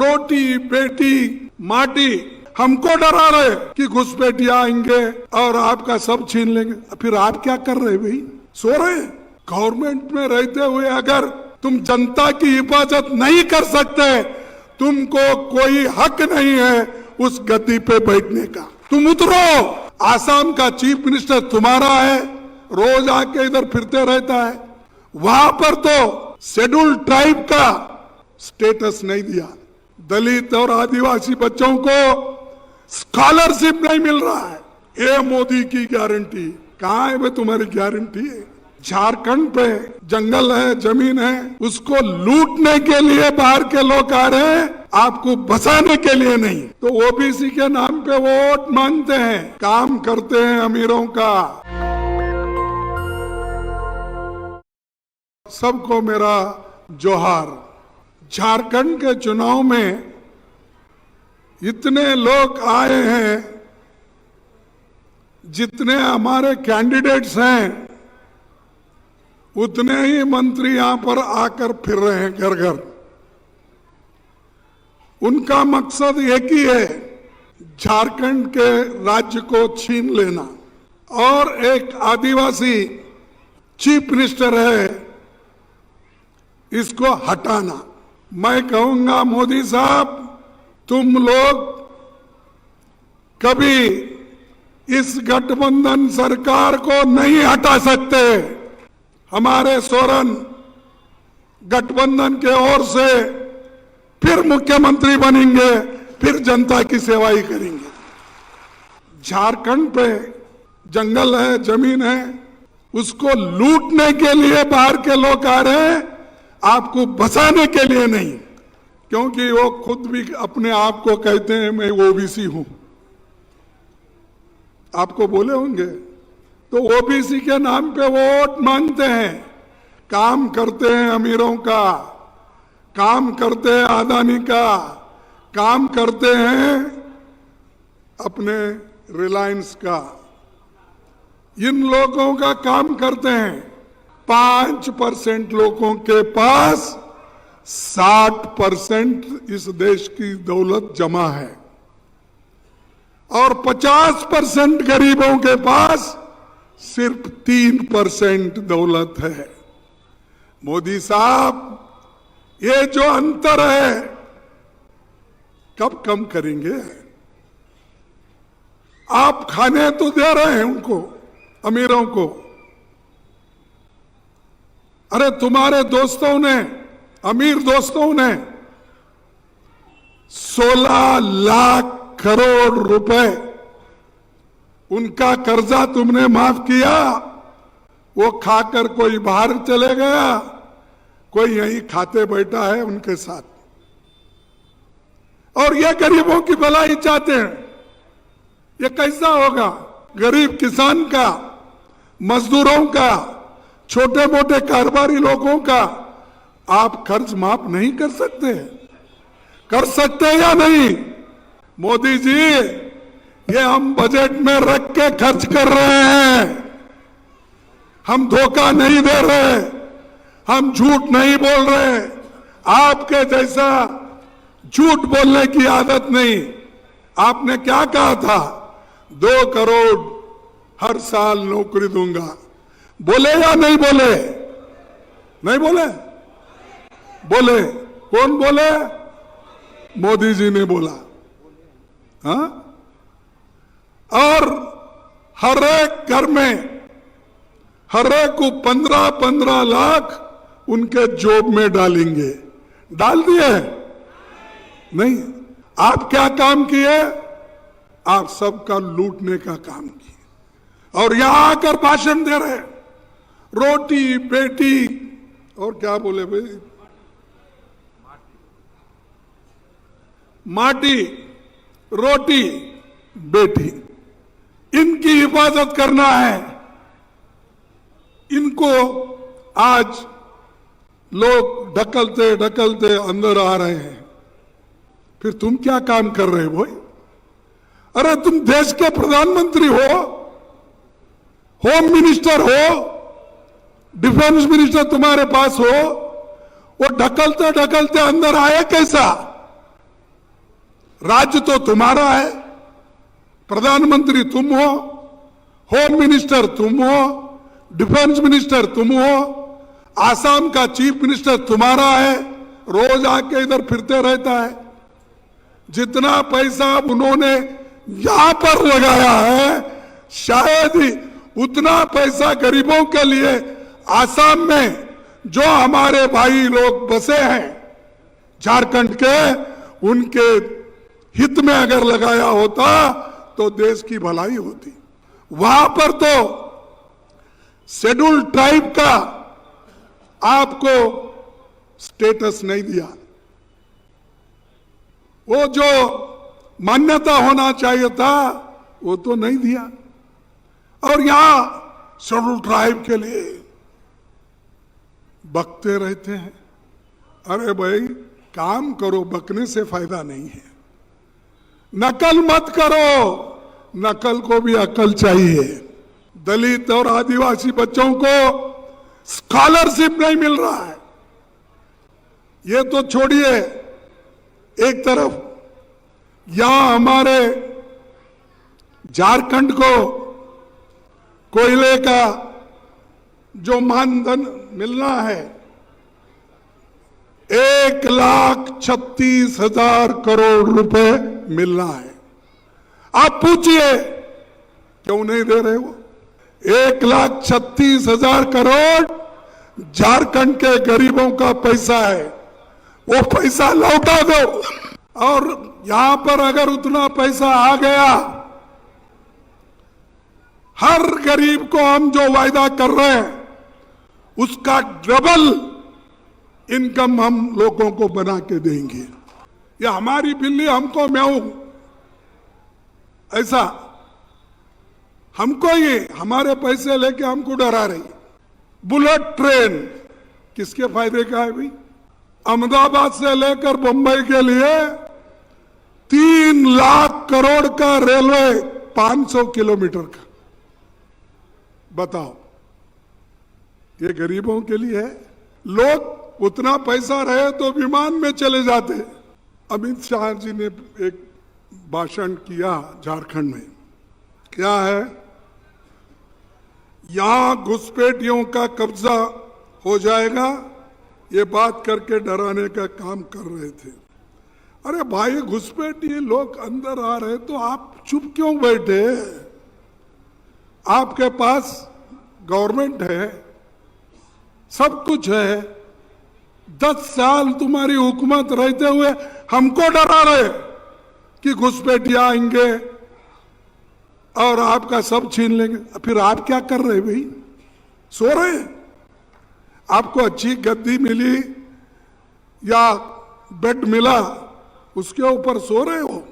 रोटी बेटी माटी, हमको डरा रहे कि घुसपैठिया आएंगे और आपका सब छीन लेंगे। फिर आप क्या कर रहे भाई? सो रहे? गवर्नमेंट में रहते हुए अगर तुम जनता की हिफाजत नहीं कर सकते, तुमको कोई हक नहीं है उस गद्दी पे बैठने का। तुम उतरो। आसाम का चीफ मिनिस्टर तुम्हारा है, रोज आके इधर फिरते रहता है। वहां पर तो शेड्यूल ट्राइब का स्टेटस नहीं दिया, दलित और आदिवासी बच्चों को स्कॉलरशिप नहीं मिल रहा है। ये मोदी की गारंटी कहाँ है भाई? तुम्हारी गारंटी है। झारखंड पे जंगल है, जमीन है, उसको लूटने के लिए बाहर के लोग आ रहे हैं, आपको बसाने के लिए नहीं। तो ओबीसी के नाम पे वोट मांगते हैं, काम करते हैं अमीरों का। सबको मेरा जोहार। झारखंड के चुनाव में इतने लोग आए हैं, जितने हमारे कैंडिडेट्स हैं उतने ही मंत्री यहां पर आकर फिर रहे हैं घर घर। उनका मकसद एक ही है, झारखंड के राज्य को छीन लेना। और एक आदिवासी चीफ मिनिस्टर है, इसको हटाना। मैं कहूंगा मोदी साहब, तुम लोग कभी इस गठबंधन सरकार को नहीं हटा सकते। हमारे सोरेन गठबंधन के ओर से फिर मुख्यमंत्री बनेंगे, फिर जनता की सेवा ही करेंगे। झारखंड पे जंगल है, जमीन है, उसको लूटने के लिए बाहर के लोग आ रहे हैं, आपको बसाने के लिए नहीं। क्योंकि वो खुद भी अपने आप को कहते हैं मैं ओबीसी हूं, आपको बोले होंगे। तो ओबीसी के नाम पे वोट मांगते हैं, काम करते हैं अमीरों का, काम करते हैं अदानी का, काम करते हैं अपने रिलायंस का। इन लोगों का काम करते हैं। 5% लोगों के पास 60% इस देश की दौलत जमा है और 50% गरीबों के पास सिर्फ 3% दौलत है। मोदी साहब, ये जो अंतर है कब कम करेंगे? आप खाने तो दे रहे हैं उनको, अमीरों को। अरे तुम्हारे दोस्तों ने, अमीर दोस्तों ने 16 लाख करोड़ रुपए उनका कर्जा तुमने माफ किया। वो खाकर कोई बाहर चले गया, कोई यहीं खाते बैठा है उनके साथ। और ये गरीबों की भलाई चाहते हैं। ये कैसा होगा? गरीब किसान का, मजदूरों का, छोटे मोटे कारोबारी लोगों का आप कर्ज माफ नहीं कर सकते? कर सकते या नहीं? मोदी जी, ये हम बजट में रख के खर्च कर रहे हैं। हम धोखा नहीं दे रहे, हम झूठ नहीं बोल रहे। आपके जैसा झूठ बोलने की आदत नहीं। आपने क्या कहा था? 2 करोड़ हर साल नौकरी दूंगा। बोले या नहीं बोले? नहीं बोले? बोले। कौन बोले? मोदी जी ने बोला। हाँ? और हर एक घर में हर एक को 15-15 लाख उनके जॉब में डालेंगे। डाल दिए? नहीं। आप क्या काम किए? आप सबका लूटने का काम किए और यहां आकर भाषण दे रहे, रोटी बेटी और क्या बोले भाई, माटी रोटी बेटी, इनकी हिफाजत करना है। इनको आज लोग ढकलते ढकलते अंदर आ रहे हैं। फिर तुम क्या काम कर रहे हो भाई? अरे तुम देश के प्रधानमंत्री हो, होम मिनिस्टर हो, डिफेंस मिनिस्टर तुम्हारे पास हो, वो ढकलते ढकलते अंदर आए कैसा? राज्य तो तुम्हारा है, प्रधानमंत्री तुम हो, होम मिनिस्टर तुम हो, डिफेंस मिनिस्टर तुम हो, आसाम का चीफ मिनिस्टर तुम्हारा है, रोज आके इधर फिरते रहता है। जितना पैसा उन्होंने यहां पर लगाया है, शायद ही उतना पैसा गरीबों के लिए आसाम में जो हमारे भाई लोग बसे हैं झारखंड के, उनके हित में अगर लगाया होता तो देश की भलाई होती। वहां पर तो शेड्यूल्ड ट्राइब का आपको स्टेटस नहीं दिया, वो जो मान्यता होना चाहिए था वो तो नहीं दिया। और यहां शेड्यूल्ड ट्राइब के लिए बकते रहते हैं। अरे भाई काम करो, बकने से फायदा नहीं है। नकल मत करो, नकल को भी अकल चाहिए। दलित और आदिवासी बच्चों को स्कॉलरशिप नहीं मिल रहा है, ये तो छोड़िए। एक तरफ यहां हमारे झारखंड को कोयले का जो मानधन मिलना है 1,36,000 करोड़ रुपए मिलना है। आप पूछिए क्यों नहीं दे रहे हो? 1,36,000 करोड़ झारखंड के गरीबों का पैसा है, वो पैसा लौटा दो। और यहां पर अगर उतना पैसा आ गया, हर गरीब को हम जो वायदा कर रहे हैं उसका डबल इनकम हम लोगों को बना के देंगे। ये हमारी बिल्ली हमको म्याऊं, ऐसा हमको ये हमारे पैसे लेके हमको डरा रही। बुलेट ट्रेन किसके फायदे का है भाई? अहमदाबाद से लेकर मुंबई के लिए 3 लाख करोड़ का रेलवे 500 किलोमीटर का, बताओ ये गरीबों के लिए है। लोग उतना पैसा रहे तो विमान में चले जाते। अमित शाह जी ने एक भाषण किया झारखंड में, क्या है, यहां घुसपैठियों का कब्जा हो जाएगा, ये बात करके डराने का काम कर रहे थे। अरे भाई घुसपैठी लोग अंदर आ रहे तो आप चुप क्यों बैठे? आपके पास गवर्नमेंट है, सब कुछ है। 10 साल तुम्हारी हुकूमत रहते हुए हमको डरा रहे कि घुसपैठिया आएंगे और आपका सब छीन लेंगे। फिर आप क्या कर रहे भाई? सो रहे हैं? आपको अच्छी गद्दी मिली या बेड मिला, उसके ऊपर सो रहे हो?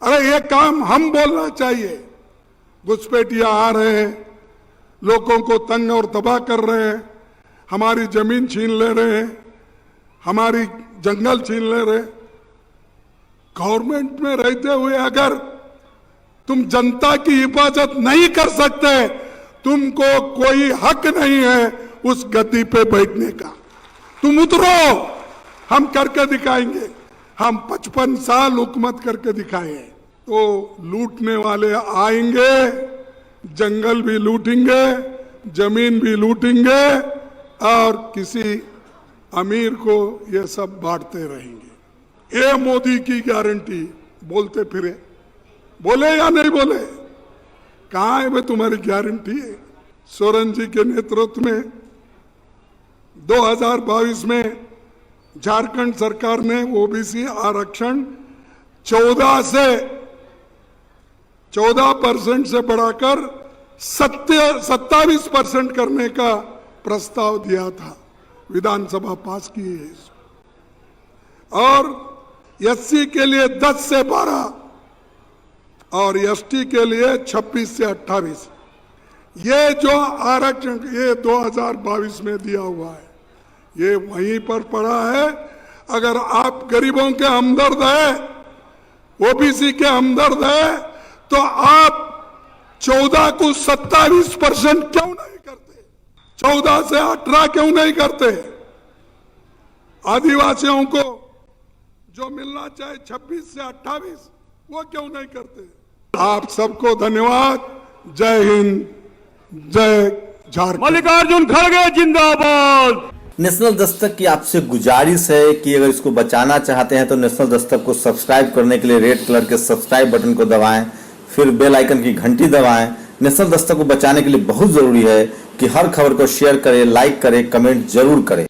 अरे ये काम हम बोलना चाहिए। घुसपैठिया आ रहे हैं, लोगों को तंग और तबाह कर रहे हैं, हमारी जमीन छीन ले रहे हैं, हमारी जंगल छीन ले रहे। गवर्नमेंट में रहते हुए अगर तुम जनता की हिफाजत नहीं कर सकते, तुमको कोई हक नहीं है उस गद्दी पे बैठने का। तुम उतरो, हम करके दिखाएंगे। हम 55 साल हुकूमत करके दिखाए। तो लूटने वाले आएंगे, जंगल भी लूटेंगे, जमीन भी लूटेंगे और किसी अमीर को ये सब बांटते रहेंगे। ये मोदी की गारंटी बोलते फिरे, बोले या नहीं बोले? कहां है भाई तुम्हारी गारंटी? सोरेन जी के नेतृत्व में 2022 में झारखंड सरकार ने ओबीसी आरक्षण 14% से बढ़ाकर 27% करने का प्रस्ताव दिया था, विधानसभा पास की है। और एससी के लिए 10 से 12 और एसटी के लिए 26 से 28। ये जो आरक्षण ये 2022 में दिया हुआ है, ये वहीं पर पड़ा है। अगर आप गरीबों के हमदर्द है, ओबीसी के हमदर्द है, तो आप 14 को 27% क्यों नहीं करते? 14 से 18 क्यों नहीं करते? आदिवासियों को जो मिलना चाहे 26 से 28 वो क्यों नहीं करते। आप सबको धन्यवाद। जय हिंद, जय झारखंड। मल्लिकार्जुन खड़गे जिंदाबाद। नेशनल दस्तक की आपसे गुजारिश है कि अगर इसको बचाना चाहते हैं तो नेशनल दस्तक को सब्सक्राइब करने के लिए रेड कलर के सब्सक्राइब बटन को दबाएं, फिर बेल आइकन की घंटी दबाएं। नेशनल दस्तक को बचाने के लिए बहुत जरूरी है कि हर खबर को शेयर करें, लाइक करें, कमेंट जरूर करें।